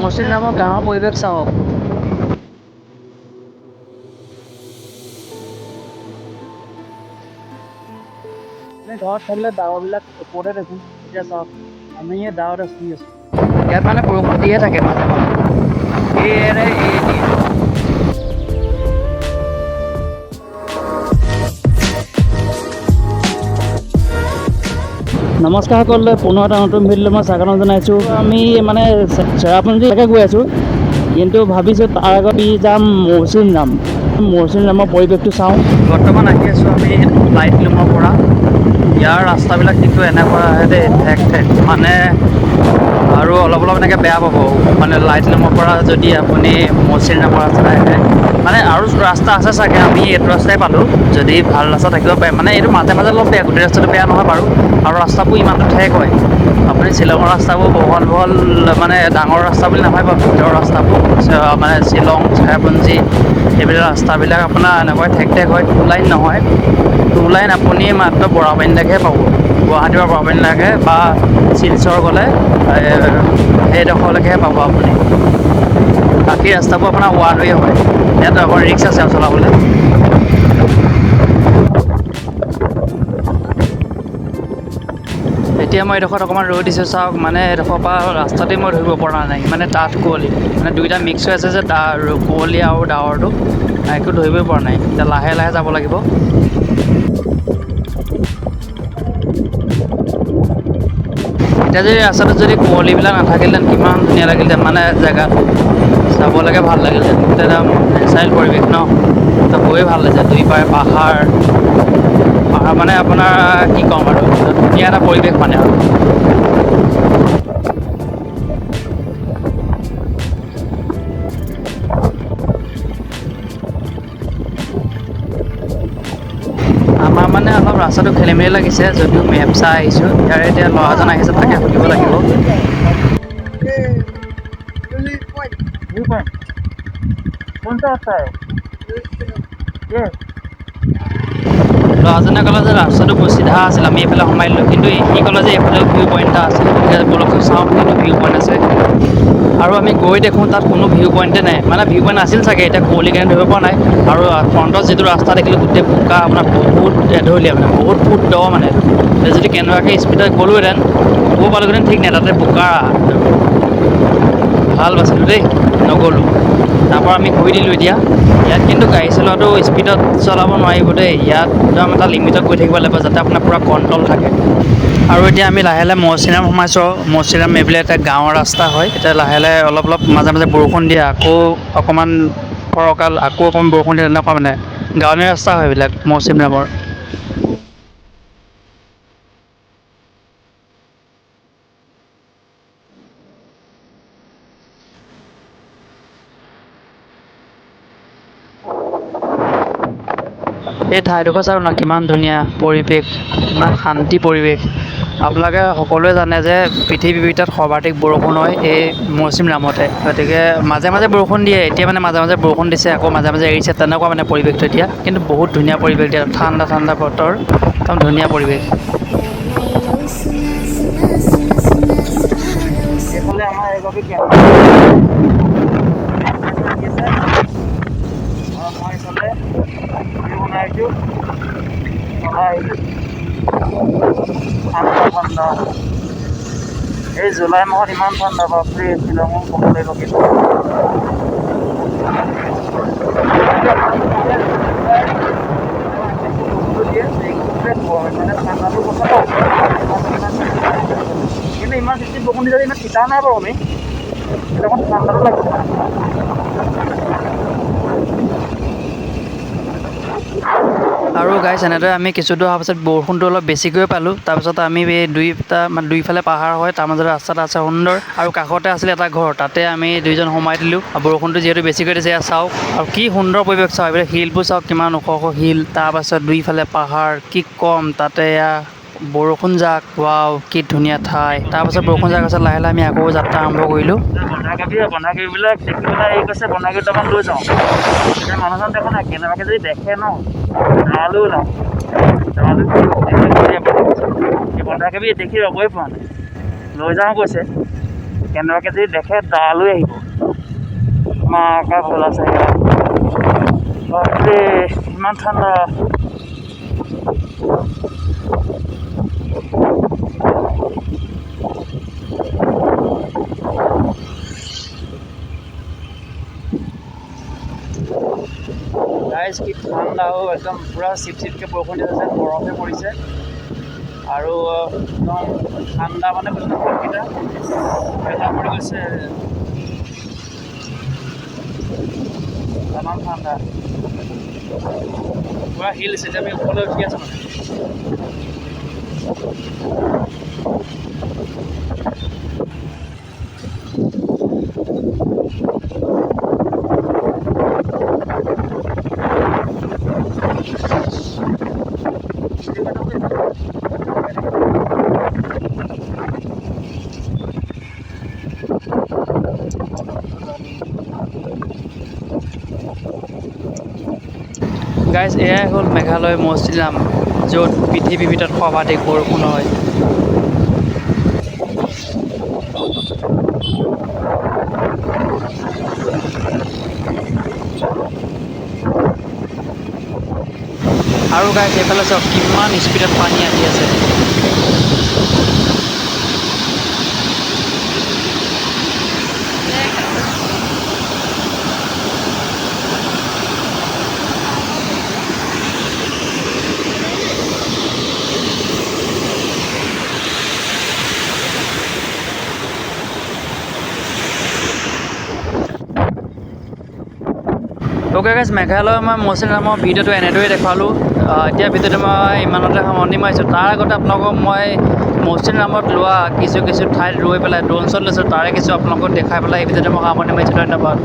মৌচিন নামৰ গাঁৱৰ পৰিৱেশ চাওক। ঘৰত থাকিলে ডাৱৰবিলাক ওপৰতে দেখোঁ, এতিয়া চাওক আমি এই ডাৱৰতে শুই আছোঁ। ইয়াত মানে বৰষুণ দিয়ে থাকে মাজে মাজে। নমস্কাৰ সকলোলৈ, পুনৰ এটা নতুন ভিডিঅ'লৈ মই স্বাগতম জনাইছোঁ। আমি মানে চেৰাপুঞ্জীলৈকে গৈ আছোঁ, কিন্তু ভাবিছোঁ তাৰ আগত যাম মৌচিন নাম। মৌচিন নামৰ পৰিৱেশটো চাওঁ। বৰ্তমান আহি আছোঁ আমি লাইটলুমৰ পৰা। ইয়াৰ ৰাস্তাবিলাক কিন্তু এনেকুৱা আহে দেই, ঠেক ঠেক মানে, আৰু অলপ অলপ এনেকৈ বেয়া পাব মানে লাইটলুমৰ পৰা যদি আপুনি মৌচিন নামৰ ৰাস্তা আহে। মানে আৰু ৰাস্তা আছে চাগে, আমি এইটো ৰাস্তাই পালোঁ। যদি ভাল ৰাস্তা থাকিব পাৰে, মানে এইটো মাজে মাজে অলপ বেয়া, গোটেই ৰাস্তাটো বেয়া নহয় বাৰু। আৰু ৰাস্তাবোৰ ইমানটো ঠেক হয়। আপুনি শ্বিলঙৰ ৰাস্তাবোৰ বহল বহল মানে ডাঙৰ ৰাস্তা বুলি নাভাবিব, ভিতৰৰ ৰাস্তাবোৰ মানে শ্বিলং, চেৰাপুঞ্জী এইবিলাক ৰাস্তাবিলাক আপোনাৰ এনেকুৱাই ঠেক ঠেক হয়, টু লাইন নহয়। টু লাইন আপুনি মাত্ৰ বৰাপানীলৈকে পাব, গুৱাহাটীৰ পৰা বৰাপানীলৈকে বা শিলচৰ গ'লে সেইডোখৰলৈকেহে পাব আপুনি। বাকী ৰাস্তাবোৰ আপোনাৰ ওৱান ৱে হয়, ইয়াত অকণ ৰিক্স আছে আৰু চলাবলৈ। এতিয়া মই এইডোখৰত অকণমান ৰৈ দিছোঁ চাওক, মানে এইডোখৰৰ পৰা ৰাস্তাতেই মই ধৰিব পৰা নাই, মানে ডাঠ কুঁৱলী, মানে দুইটা মিক্স হৈ আছে যে কুঁৱলী আৰু ডাৱৰটো, একো ধৰিবই পৰা নাই। এতিয়া লাহে লাহে যাব লাগিব। এতিয়া যদি ৰাস্তাটোত যদি কুঁৱলীবিলাক নাথাকিলেহেঁতেন কিমান ধুনীয়া লাগিলহেঁতেন, মানে জেগাত চাবলৈকে ভাল লাগিলহেঁতেন। এতিয়া নেচাৰেল পৰিৱেশ ন, তো গৈয়ে ভাল লাগিছে। দুই পাৰে পাহাৰ মানে আপোনাৰ কি ক'ম আৰু, ধুনীয়া এটা পৰিৱেশ মানে আৰু। আমাৰ মানে অলপ ৰাস্তাটো খেলি মেলি লাগিছে, যদিও মেপ চাই আহিছোঁ। ইয়াৰে এতিয়া ল'ৰা এজন আহিছে, তাকে সুধিব লাগিব। ল'ৰাজনে ক'লে যে ৰাস্তাটো বৰ চিধা আছিল, আমি এইফালে সোমাই দিলোঁ, কিন্তু সি ক'লে যে এইফালেও ভিউ পইণ্ট এটা আছে। এতিয়া বলকচোন চাওঁ কিন্তু ভিউ পইণ্ট আছে। আৰু আমি গৈ দেখোঁ তাত কোনো ভিউ পইণ্টে নাই, মানে ভিউ পইণ্ট আছিল চাগে, এতিয়া কুঁৱলীৰ কাৰণে ধৰিব পৰা নাই। আৰু ফ্ৰণ্টত যিটো ৰাস্তা দেখিলোঁ গোটেই বোকা, আপোনাৰ বহুত এঢলীয়া, মানে বহুত ফুট দ মানে। যদি কেনেবাকৈ স্পীডত গ'লোহেঁতেন ক'ব পালোঁহেঁতেন ঠিক নাই, তাতে বোকা। ভাল বাচিলোঁ দেই, নগ'লোঁ। তাৰপৰা আমি ঘূৰি দিলোঁ এতিয়া। ইয়াত কিন্তু গাড়ী চলোৱাটো স্পীডত চলাব নোৱাৰিব দেই, ইয়াত একদম এটা লিমিটত গৈ থাকিব লাগিব, যাতে আপোনাৰ পূৰা কণ্ট্ৰল থাকে। আৰু এতিয়া আমি লাহে লাহে মৌচিৰাম সোমাইছোঁ। মৌচিৰাম এইবিলাক এটা গাঁৱৰ ৰাস্তা হয়। এতিয়া লাহে লাহে অলপ অলপ মাজে মাজে বৰষুণ দিয়ে, আকৌ অকণমান ফৰকাল, আকৌ অকণমান বৰষুণ দিয়ে, তেনেকুৱা মানে গাঁৱলীয়া ৰাস্তা হয় এইবিলাক মৌচিনৰামৰ। এই ঠাইডোখৰ চাওক না, কিমান ধুনীয়া পৰিৱেশ, ইমান শান্তি পৰিৱেশ। আপোনালোকে সকলোৱে জানে যে পৃথিৱীৰ ভিতৰত সৰ্বাধিক বৰষুণ হয় এই মৌচিনৰামতে। গতিকে মাজে মাজে বৰষুণ দিয়ে, এতিয়া মানে মাজে মাজে বৰষুণ দিছে, আকৌ মাজে মাজে এৰিছে, তেনেকুৱা মানে পৰিৱেশটো এতিয়া। কিন্তু বহুত ধুনীয়া পৰিৱেশ দিয়া, ঠাণ্ডা ঠাণ্ডা বতৰ, একদম ধুনীয়া পৰিৱেশ। এইফালে আমাৰ এগৰাকী মই এইফালে বনাইছোঁ, ঠাণ্ডা ঠাণ্ডা। এই জুলাই মাহত ইমান ঠাণ্ডা, বাপৰে, শ্বিলঙত ক'ব লাগিব কিন্তু। মানে ঠাণ্ডাটো কথা কওঁ, কিন্তু ইমান বেছি বৰষুণ দিলে ইমান তিতা নাই বাৰু আমি, কিন্তু অকণ ঠাণ্ডাটো লাগিছে। আৰু গাইছ, এনেদৰে আমি কিছু দূৰ অহাৰ পাছত বৰষুণটো অলপ বেছিকৈ পালোঁ। তাৰপিছত আমি এই দুইফালে পাহাৰ হয়, তাৰ মাজতে ৰাস্তা এটা আছে সুন্দৰ, আৰু কাষতে আছিলে এটা ঘৰ, তাতে আমি দুইজন সোমাই দিলোঁ। আৰু বৰষুণটো যিহেতু বেছিকৈ দিছে, এয়া চাওক, আৰু কি সুন্দৰ পৰিৱেশ চাওক। এইবিলাক শিলবোৰ চাওক, কিমান ওখ ওখ শিল, তাৰপাছত দুইফালে পাহাৰ, কি ক'ম, তাতে এয়া বৰষুণ যাক, ৱাও কি ধুনীয়া ঠাই। তাৰপাছত বৰষুণ যাক পাছত লাহে লাহে আমি আকৌ যাত্ৰা আৰম্ভ কৰিলোঁ। বন্ধাকবিবিলাক দেখি পেলাই এই কৈছে বন্ধাকবি দুটামান লৈ যাওঁ। এতিয়া মানুহজন দেখা নাই, কেনেবাকৈ যদি দেখে ন, ধাৰালৈও যাওঁ। এই বন্ধাকবি দেখি ৰ'বই পৰা নাই, লৈ যাওঁ কৈছে। কেনেবাকৈ যদি দেখে তালৈ আহিব মাকা ভাল আছে বাপৰে ইমান ঠাণ্ডা গাইজ কি ঠাণ্ডা একদম পূৰা চিপচিপকৈ বৰষুণ দি আছে বৰফে পৰিছে আৰু একদম ঠাণ্ডা মানে বৰফকেইটা এটা পৰি গৈছে তামাম ঠাণ্ডা পূৰা হিল আছে আমি ওপৰলৈ উঠি আছোঁ মানে গাইজ এয়াই হ'ল মেঘালয় মৌচিনৰাম য'ত পৃথিৱীৰ ভিতৰত সৰ্বাধিক বৰষুণ হয় আৰু গাইজ এইফালে চাওক কিমান স্পীডত পানী আহি আছে অ'কে গাইজ মেঘালয় মই মৌচিনৰামৰ ভিডিঅ'টো এনেদৰেই দেখুৱালোঁ এতিয়া ভিডিঅ'টো মই ইমানতে সামৰণি মাৰিছোঁ তাৰ আগতে আপোনালোকক মই মৌচিনৰামত লোৱা কিছু ঠাইত ৰৈ পেলাই ড্ৰোন শ্বট লৈছোঁ তাৰে কিছু আপোনালোকক দেখাই পেলাই এই ভিডিঅ'টো মই সামৰণি মাৰিছোঁ ধন্যবাদ